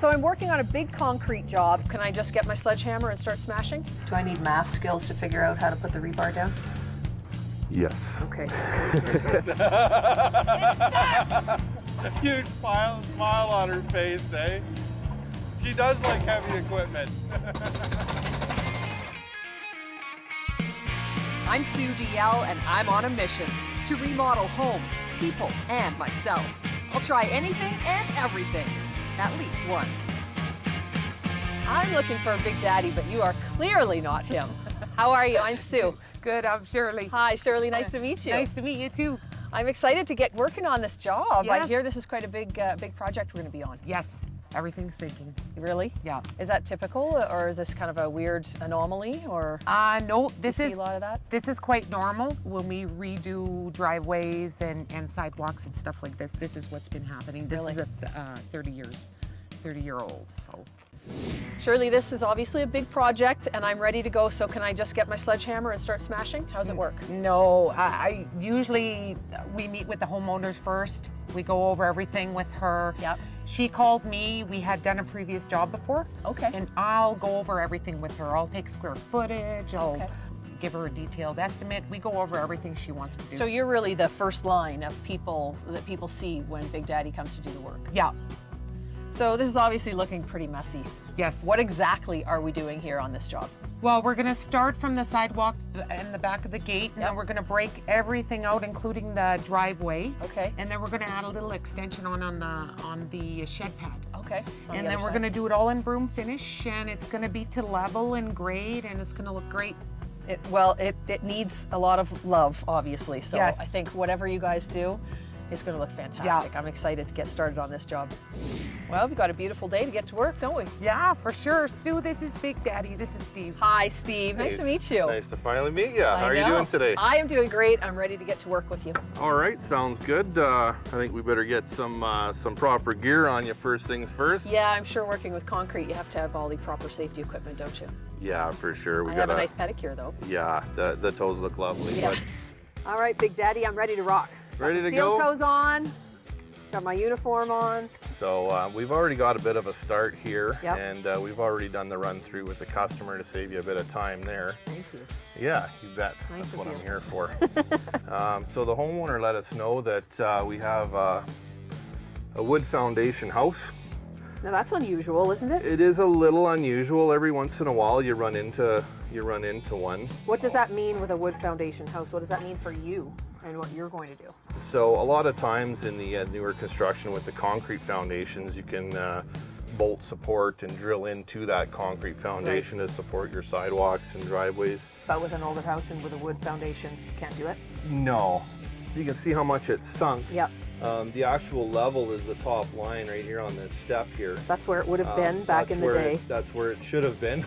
So I'm working on a big concrete job. Can I just get my sledgehammer and start smashing? Do I need math skills to figure out how to put the rebar down? Yes. Okay. Huge smile on her face, eh? She does like heavy equipment. I'm Sue DL, and I'm on a mission to remodel homes, people, and myself. I'll try anything and everything, at least once. I'm looking for a Big Daddy, but you are clearly not him. How are you? I'm Sue. Good, I'm Shirley. Hi, Shirley. Nice to meet you. Nice to meet you too. I'm excited to get working on this job. I Yes. hear this is quite a big project we're going to be on. Yes, everything's sinking. Really? Yeah. Is that typical, or is this kind of a weird anomaly, or No, do you this see is a lot of that? this is quite normal when we redo driveways and sidewalks and stuff like this. This is what's been happening. This Really? is a 30-year-old. So Shirley, this is obviously a big project, and I'm ready to go. So can I just get my sledgehammer and start smashing? How's it work? no, I usually we meet with the homeowners first. We go over everything with her. Yep. She called me. We had done a previous job before. Okay. And I'll go over everything with her. I'll take square footage. I'll Okay. give her a detailed estimate. We go over everything she wants to do. So you're really the first line of people that people see when Big Daddy comes to do the work. Yeah. So this is obviously looking pretty messy. Yes. What exactly are we doing here on this job? Well, we're going to start from the sidewalk in the back of the gate, and Yep. then we're going to break everything out, including the driveway. Okay. And then we're going to add a little extension on the shed pad. Okay. On And the then other we're side? going to do it all in broom finish, and it's going to be to level and grade, and it's going to look great. It needs a lot of love, obviously. So Yes. I think whatever you guys do, it's going to look fantastic. I'm excited to get started on this job. Well, we've got a beautiful day to get to work, don't we? Yeah, for sure. Sue, this is Big Daddy. This is Steve. Hi, Steve. Nice to meet you. Nice to finally meet you. I How are you know. doing today? I am doing great. I'm ready to get to work with you. All right, sounds good. I think we better get some proper gear on you first things first. Yeah, I'm sure working with concrete, you have to have all the proper safety equipment, don't you? Yeah, for sure. I have a nice pedicure, though. Yeah, the toes look lovely. Yeah. But All right, Big Daddy, I'm ready to rock. Ready Got my to steel go? toes on. Got my uniform on. So we've already got a bit of a start here, Yep. and we've already done the run through with the customer to save you a bit of time there. Thank you. Yeah, you bet. Nice That's of what you. I'm here for. So the homeowner let us know that we have a wood foundation house. Now that's unusual, isn't it? It is a little unusual. Every once in a while you run into one. What does that mean with a wood foundation house? What does that mean for you and what you're going to do? So a lot of times in the newer construction with the concrete foundations, you can bolt support and drill into that concrete foundation to support your sidewalks and driveways. But with an older house and with a wood foundation, you can't do it? No. You can see how much it's sunk. Yep. The actual level is the top line right here on this step here. That's where it would have been back in the day. That's where it should have been.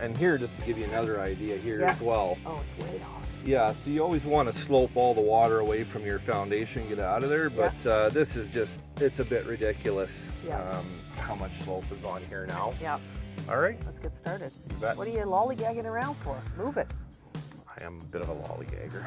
And here, just to give you another idea here Yeah. as well. Oh, it's way off. Yeah, so you always want to slope all the water away from your foundation, get out of there, but this is just, it's a bit ridiculous how much slope is on here now. Yeah. All right, Let's get started. you bet. What are you lollygagging around for? Move it. I am a bit of a lollygagger.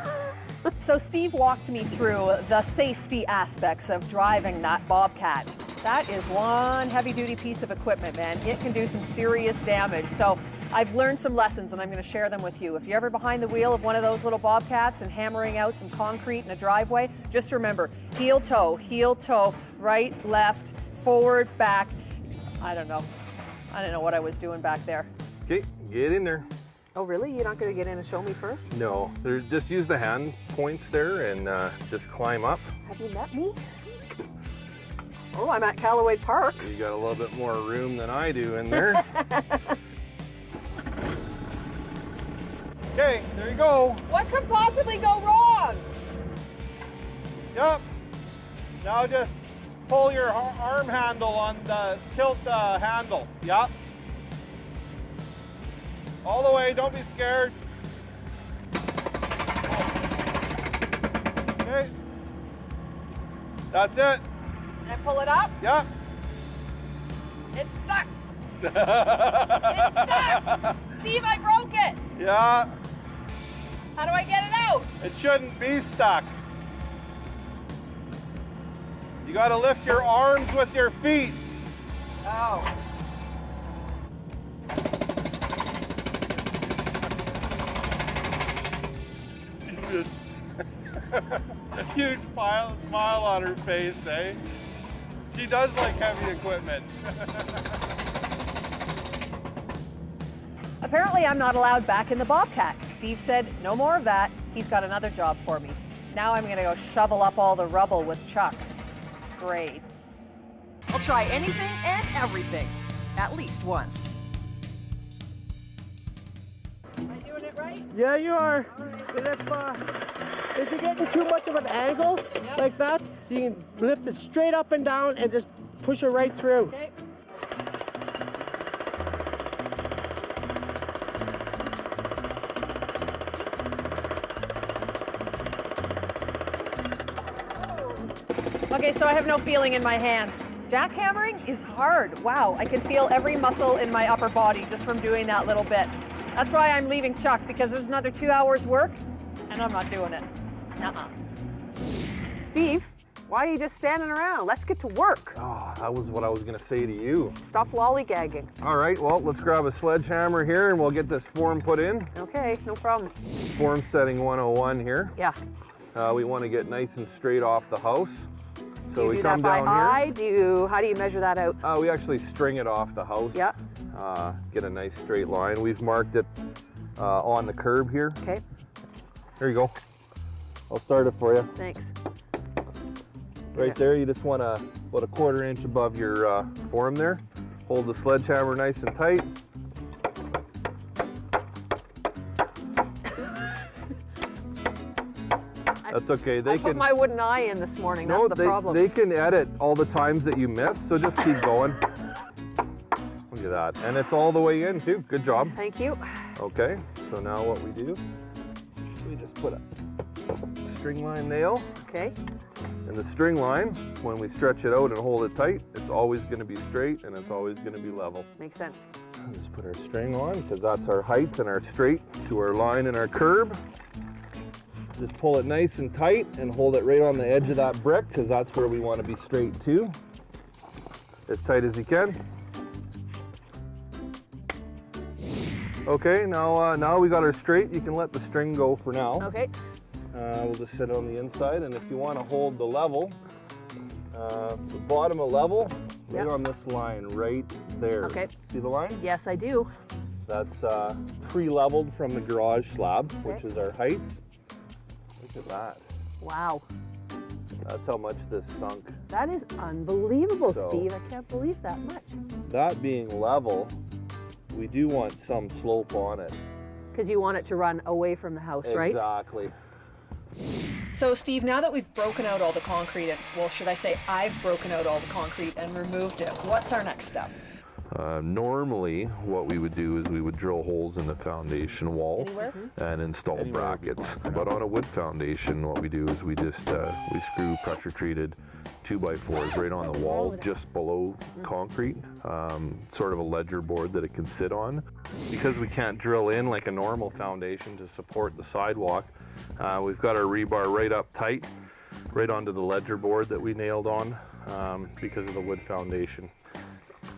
So Steve walked me through the safety aspects of driving that Bobcat. That is one heavy-duty piece of equipment, man. It can do some serious damage. So I've learned some lessons, and I'm going to share them with you. If you're ever behind the wheel of one of those little Bobcats and hammering out some concrete in a driveway, just remember, heel, toe, right, left, forward, back. I don't know what I was doing back there. Okay, get in there. Oh, really? You're not going to get in and show me first? No, just use the hand points there and just climb up. Have you met me? Oh, I'm at Callaway Park. You got a little bit more room than I do in there. Okay, there you go. What could possibly go wrong? Yep. Now just pull your arm handle on the, tilt the handle. Yep. All the way, don't be scared. Okay. That's it. And pull it up. Yep. It's stuck. It's stuck. Steve, I broke it. Yeah. How do I get it out? It shouldn't be stuck. You got to lift your arms with your feet. Wow. Just a huge smile on her face, eh? She does like heavy equipment. Apparently I'm not allowed back in the Bobcat. Steve said, no more of that. He's got another job for me. Now I'm gonna go shovel up all the rubble with Chuck. Great. I'll try anything and everything, at least once. Am I doing it right? Yeah, you are. Right. And if you get too much of an angle like that, you can lift it straight up and down and just push it right through. Okay. Okay, so I have no feeling in my hands. Jackhammering is hard. Wow, I can feel every muscle in my upper body just from doing that little bit. That's why I'm leaving Chuck, because there's another 2 hours work and I'm not doing it. Nuh-uh. Steve, why are you just standing around? Let's get to work. Oh, that was what I was gonna say to you. Stop lollygagging. All right, well, let's grab a sledgehammer here and we'll get this form put in. Okay, no problem. Form setting 101 here. Yeah. We want to get nice and straight off the house. So Do you we do come that by down eye? How do you measure that out? here. We actually string it off the house. Yeah. Get a nice straight line. We've marked it on the curb here. Okay, Here you go. I'll start it for you. thanks. Right Yeah. there, you just want to about a 1/4 inch above your form there. Hold the sledgehammer nice and tight. That's okay. I put my wooden eye in this morning. That's the problem. They can edit all the times that you missed, so just keep going. Look at that. And it's all the way in too. Good job. Thank you. Okay, so now what we do, we just put a string line nail. Okay. And the string line, when we stretch it out and hold it tight, it's always going to be straight and it's always going to be level. Makes sense. Just put our string on because that's our height and our straight to our line and our curb. Just pull it nice and tight and hold it right on the edge of that brick because that's where we want to be straight too. As tight as you can. Okay, now we got our straight. You can let the string go for now. Okay. We'll just sit on the inside, and if you want to hold the level, the bottom of level, right Yep. on this line right there. Okay. See the line? Yes, I do. That's pre-leveled from the garage slab, which Okay. is our height. Look at that. Wow. That's how much this sunk. That is unbelievable, So- Steve. I can't believe that much. That being level, we do want some slope on it. Because you want it to run away from the house, right? Exactly. So, Steve, now that we've broken out all the concrete, and, well, should I say I've broken out all the concrete and removed it, what's our next step? Normally, what we would do is we would drill holes in the foundation wall Anywhere? and install Anywhere would be brackets. fine. But on a wood foundation, what we do is we just we screw pressure treated 2x4s right on the wall, just below concrete, sort of a ledger board that it can sit on. Because we can't drill in like a normal foundation to support the sidewalk, we've got our rebar right up tight, right onto the ledger board that we nailed on because of the wood foundation.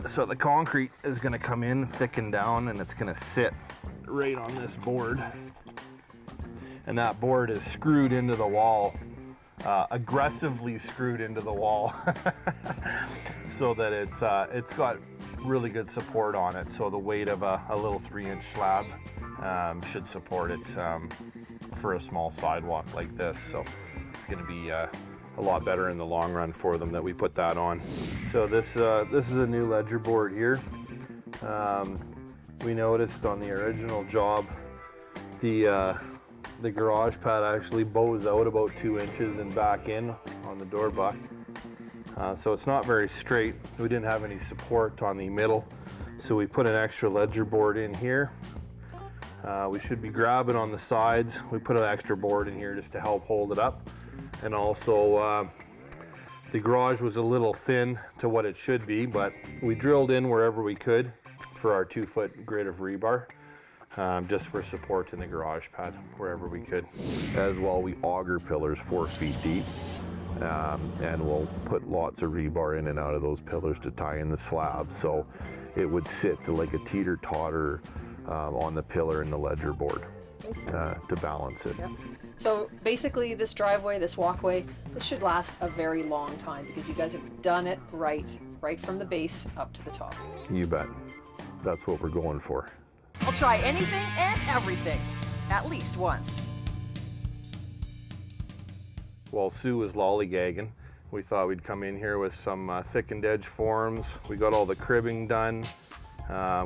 So the concrete is going to come in, thicken down, and it's going to sit right on this board. And that board is screwed into the wall, aggressively screwed into the wall, so that it's got really good support on it. So the weight of a little 3-inch slab should support it for a small sidewalk like this. So it's going to be a lot better in the long run for them that we put that on. So this is a new ledger board here. We noticed on the original job the garage pad actually bows out about 2 inches and back in on the door buck. So it's not very straight. We didn't have any support on the middle, so we put an extra ledger board in here. We should be grabbing on the sides. We put an extra board in here just to help hold it up. And also, the garage was a little thin to what it should be, but we drilled in wherever we could for our 2-foot grid of rebar, just for support in the garage pad, wherever we could. As well, we auger pillars 4 feet deep and we'll put lots of rebar in and out of those pillars to tie in the slab. So it would sit to like a teeter-totter on the pillar and the ledger board to balance it. Yep. So basically this driveway, this walkway, this should last a very long time because you guys have done it right from the base up to the top. You bet. That's what we're going for. I'll try anything and everything, at least once. While Sue was lollygagging, we thought we'd come in here with some thickened edge forms. We got all the cribbing done.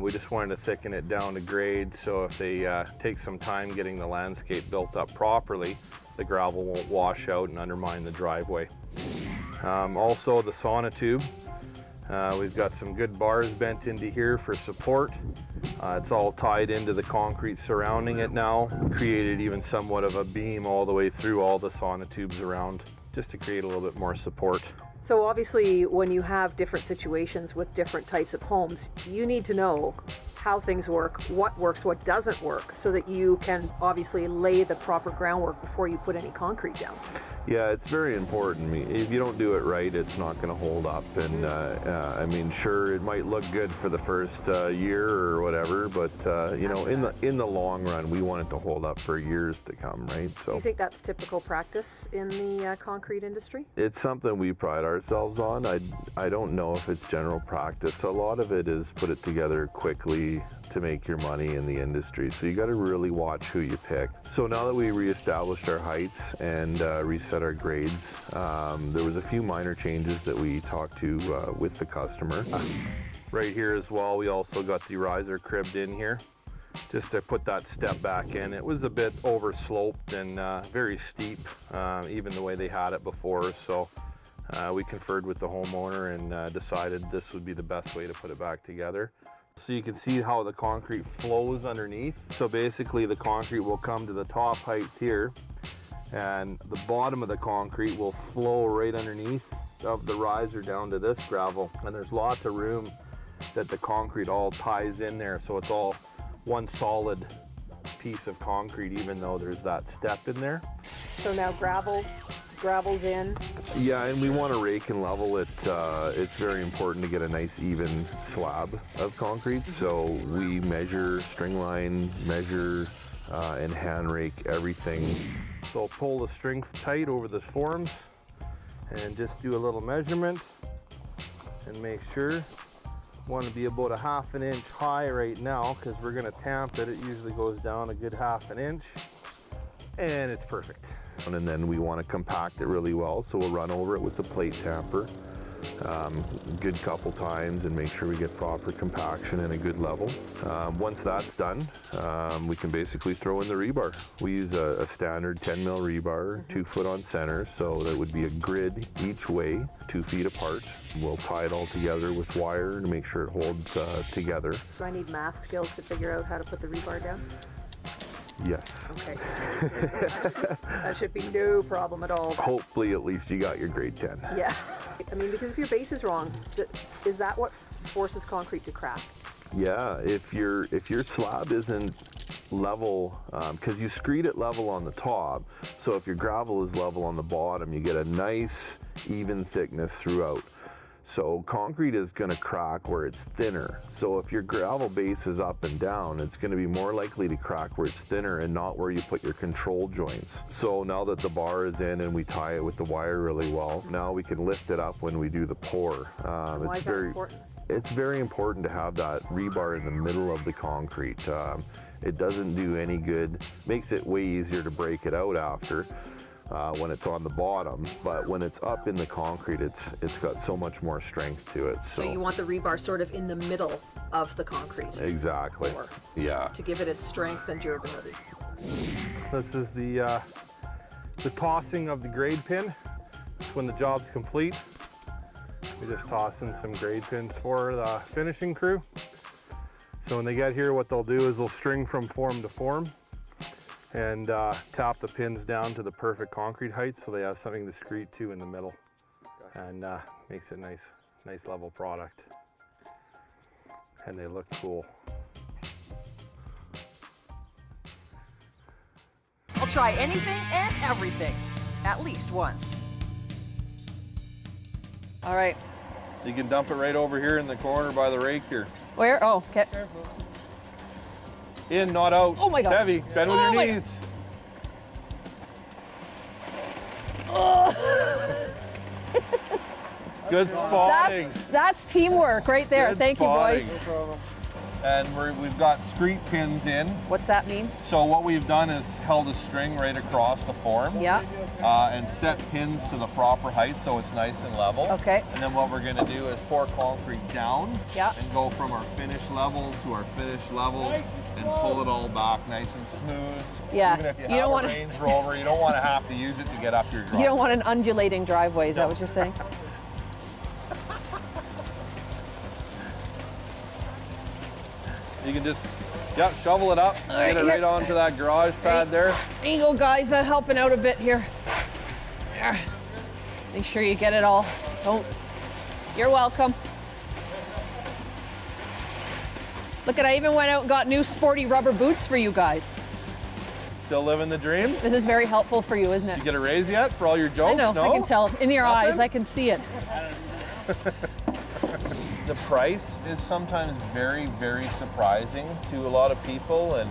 We just wanted to thicken it down to grade, so if they take some time getting the landscape built up properly, the gravel won't wash out and undermine the driveway. Also the sonotube. We've got some good bars bent into here for support. It's all tied into the concrete surrounding it now. Created even somewhat of a beam all the way through all the sonotubes around, just to create a little bit more support. So obviously when you have different situations with different types of homes, you need to know how things work, what doesn't work, so that you can obviously lay the proper groundwork before you put any concrete down. Yeah, it's very important. If you don't do it right, it's not going to hold up. And I mean, sure, it might look good for the first year or whatever, but you know, in the long run, we want it to hold up for years to come, right? So do you think that's typical practice in the concrete industry? it's something we pride ourselves on. I don't know if it's general practice. A lot of it is put it together quickly to make your money in the industry. So you got to really watch who you pick. So now that we reestablished our heights and reset our grades, there was a few minor changes that we talked to with the customer. Right here as well, we also got the riser cribbed in here, just to put that step back in. It was a bit over sloped and very steep, even the way they had it before. So we conferred with the homeowner and decided this would be the best way to put it back together. So you can see how the concrete flows underneath. So basically the concrete will come to the top height here, and the bottom of the concrete will flow right underneath of the riser down to this gravel. And there's lots of room that the concrete all ties in there, so it's all one solid piece of concrete, even though there's that step in there. So now gravel's in. Yeah, and we want to rake and level it. It's very important to get a nice even slab of concrete. So we measure, string line, measure, and hand rake everything. So pull the strings tight over the forms and just do a little measurement and make sure. Want to be about a ½ an inch high right now because we're going to tamp it. It usually goes down a good ½ an inch, and it's perfect. And then we want to compact it really well, so we'll run over it with the plate tamper good couple times and make sure we get proper compaction and a good level. Once that's done, we can basically throw in the rebar. We use a standard 10 mil rebar, 2 foot on center, so that would be a grid each way, 2 feet apart. We'll tie it all together with wire to make sure it holds together. Do I need math skills to figure out how to put the rebar down? Yes. Okay. That should be no problem at all. Hopefully at least you got your grade 10. Yeah. I mean, because if your base is wrong, is that what forces concrete to crack? Yeah, if your slab isn't level, because you screed it level on the top, so if your gravel is level on the bottom, you get a nice even thickness throughout. So concrete is going to crack where it's thinner. So if your gravel base is up and down, it's going to be more likely to crack where it's thinner and not where you put your control joints. So now that the bar is in and we tie it with the wire really well, now we can lift it up when we do the pour. Why is that important? It's very important to have that rebar in the middle of the concrete. It doesn't do any good, makes it way easier to break it out after. When it's on the bottom, but when it's up in the concrete, it's got so much more strength to it. So you want the rebar sort of in the middle of the concrete. Exactly. Pour, yeah. to give it its strength and durability. This is the tossing of the grade pin. It's when the job's complete. We just toss in some grade pins for the finishing crew. So when they get here, what they'll do is they'll string from form to form and tap the pins down to the perfect concrete height so they have something to screed to in the middle. And makes it nice level product. And they look cool. I'll try anything and everything, at least once. All right. You can dump it right over here in the corner by the rake here. Where? Oh, okay. In, not out. Oh my God. It's heavy. Bend with Oh your my knees. Good spotting. That's teamwork right there. Good Thank spotting. you, boys. And we've got screed pins in. What's that mean? So what we've done is held a string right across the form. Yeah. And set pins to the proper height so it's nice and level. Okay. And then what we're going to do is pour concrete down. Yeah. And go from our finish level to our finish level and pull it all back nice and smooth. Yeah. Even if you, You have don't a wanna- Range Rover, you don't want to have to use it to get up your driveway. You don't want an undulating driveway, is that what you're saying? You can just, shovel it up, right, get it here. right onto that garage pad there. There you go, guys. I'm helping out a bit here. There. Make sure you get it all. Don't. You're welcome. Look at, I even went out and got new sporty rubber boots for you guys. Still living the dream? This is very helpful for you, isn't it? You get a raise yet for all your jokes? I know, No? I can tell. In your Nothing? eyes, I can see it. The price is sometimes very, very surprising to a lot of people, and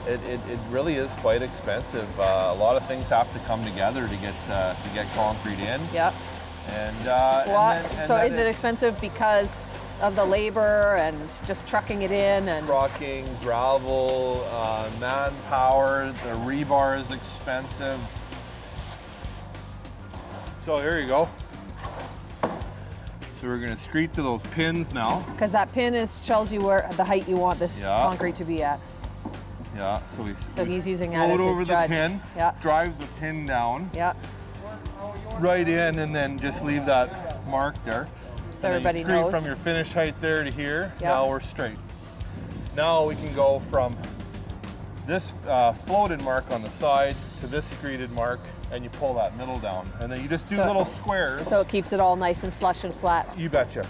it really is quite expensive. A lot of things have to come together to get concrete in. Yeah. And So is it expensive because of the labor and just trucking it in and trucking, gravel, manpower? The rebar is expensive. So here you go. So we're going to screed to those pins now. because that pin tells you where the height you want this Yeah. concrete to be at. Yeah. So He's using that as float his over the judge. pin. Yeah. Drive the pin down. Yeah. Right in, and then just leave that mark there. So And then everybody you screed knows. from your finish height there to here. Yeah. Now we're straight. Now we can go from this floated mark on the side to this screeded mark, and you pull that middle down, and then you just do So- little squares. So it keeps it all nice and flush and flat. You betcha.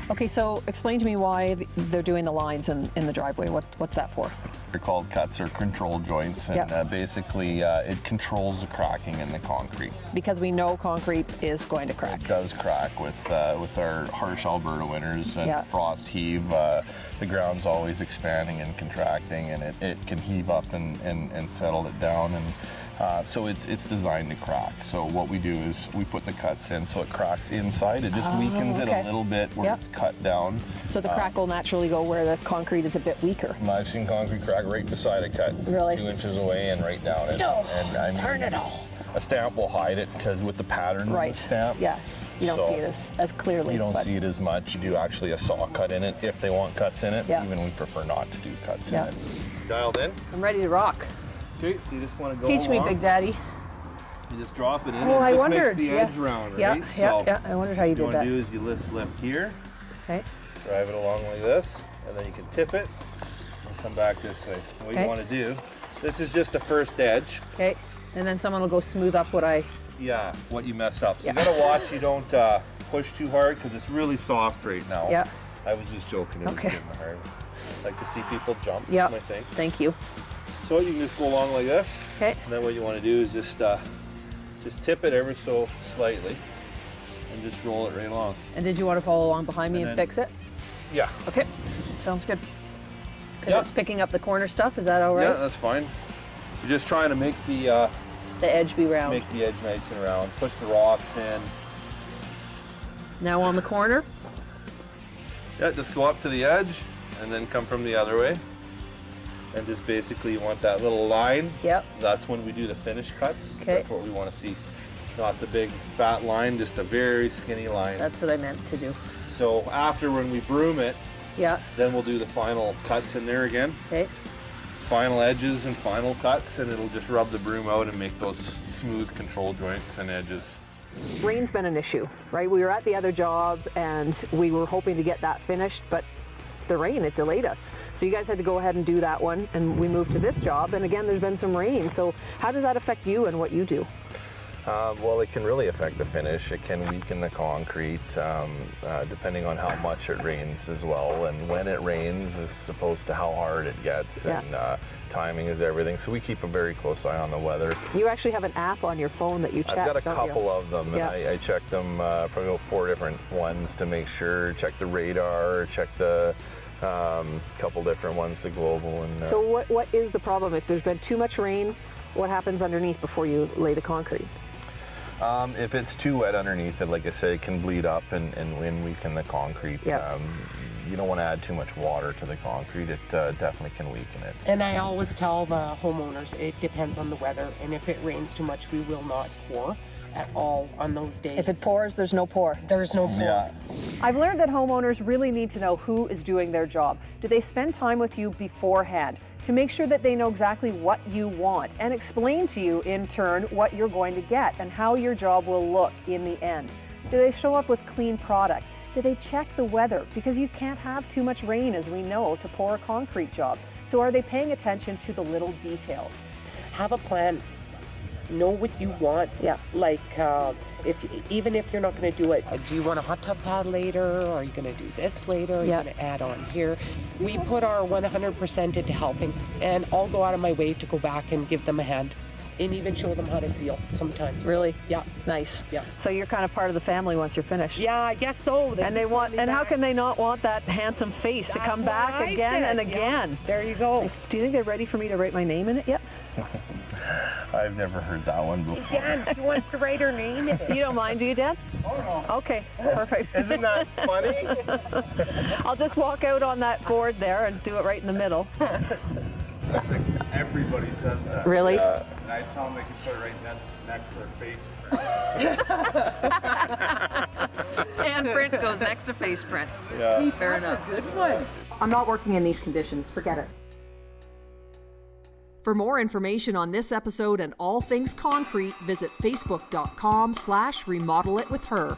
Okay, so explain to me why they're doing the lines in the driveway. What's that for? They're called cuts or control joints, and Yep. Basically it controls the cracking in the concrete. Because we know concrete is going to crack. It does crack with our harsh Alberta winters and Yeah. frost heave. The ground's always expanding and contracting, and it can heave up and settle it down, and so it's designed to crack. So what we do is we put the cuts in so it cracks inside. It just weakens it okay. a little bit where Yep. it's cut down. So the crack will naturally go where the concrete is a bit weaker. I've seen concrete crack right beside a cut, Really? 2 inches away and right down. And I Turn mean, it all. a stamp will hide it because with the pattern Right. of the stamp. Yeah. You don't So see it as clearly. You don't but see it as much. You do actually a saw cut in it if they want cuts in it. Yeah. Even we prefer not to do cuts Yeah. in it. Dialed in. I'm ready to rock. Okay, so you just want to go Teach me, along. Big Daddy. You just drop it in. Oh, and it I just wondered. makes the Yes. edge round, Yeah, right? yeah, So yeah. I wondered how you what you did want that. to do is you lift here, Okay. drive it along like this, and then you can tip it and come back this way. What Okay. you want to do, this is just the first edge. Okay. And then someone will go smooth up what I. Yeah, what you mess up. So Yeah. you gotta watch you don't push too hard because it's really soft right now. Yeah. I was just joking. It was Okay. getting hard. I like to see people jump. Yeah. That's my thing. Thank you. So you can just go along like this, Okay. and then what you want to do is just tip it ever so slightly, and just roll it right along. And did you want to follow along behind me And and then- fix it? Yeah. Okay. Sounds good. Because Yeah. it's picking up the corner stuff. Is that all right? Yeah, that's fine. You're just trying to make the The edge be round. edge nice and round. Push the rocks in. Now on the corner. Yeah, just go up to the edge, and then come from the other way. And just basically you want that little line. Yep. That's when we do the finish cuts. Okay. That's what we want to see. Not the big fat line, just a very skinny line. That's what I meant to do. So after when we broom it, Yeah. then we'll do the final cuts in there again. Okay. Final edges and final cuts, and it'll just rub the broom out and make those smooth control joints and edges. Rain's been an issue, right? We were at the other job and we were hoping to get that finished, but the rain, it delayed us. So you guys had to go ahead and do that one, and we moved to this job, and again, there's been some rain. So how does that affect you and what you do? Well, it can really affect the finish. It can weaken the concrete, depending on how much it rains as well. And when it rains is opposed to how hard it gets. Yeah. And timing is everything. So we keep a very close eye on the weather. You actually have an app on your phone that you check, I've got a don't couple you? of them, Yeah. and I check them probably about 4 different ones to make sure. Check the radar, check the couple different ones, the global. And So what is the problem? If there's been too much rain, what happens underneath before you lay the concrete? if it's too wet underneath it, like I say, it can bleed up and weaken the concrete. Yeah. You don't want to add too much water to the concrete. It definitely can weaken it. And I always tell the homeowners, it depends on the weather, and if it rains too much, we will not pour at all on those days. If it pours, there's no pour. There's no pour. Yeah. I've learned that homeowners really need to know who is doing their job. Do they spend time with you beforehand to make sure that they know exactly what you want and explain to you in turn what you're going to get and how your job will look in the end? Do they show up with clean product? Do they check the weather? Because you can't have too much rain, as we know, to pour a concrete job. So are they paying attention to the little details? Have a plan. Know what you want. Yeah. Like, even if you're not going to do it, do you want a hot tub pad later? Or are you going to do this later? Are Yeah. you going to add on here? We put our 100% into helping, and I'll go out of my way to go back and give them a hand, and even show them how to seal sometimes. Really? Yeah. Nice. Yeah. So you're kind of part of the family once you're finished. Yeah, I guess so. And they want, and how can they not want that handsome face to That's come what back I again said, and yeah. again? There you go. Do you think they're ready for me to write my name in it yet? I've never heard that one before. Dan, she wants to write her name in it. You don't mind, do you, Dad? Oh, no. Okay, perfect. Isn't that funny? I'll just walk out on that board there and do it right in the middle. That's like everybody says that. Really? And I tell them they can put it right next to their face. And print goes next to face print. Yeah. Fair enough. Good one. I'm not working in these conditions, forget it. For more information on this episode and all things concrete, visit facebook.com/remodelitwithher.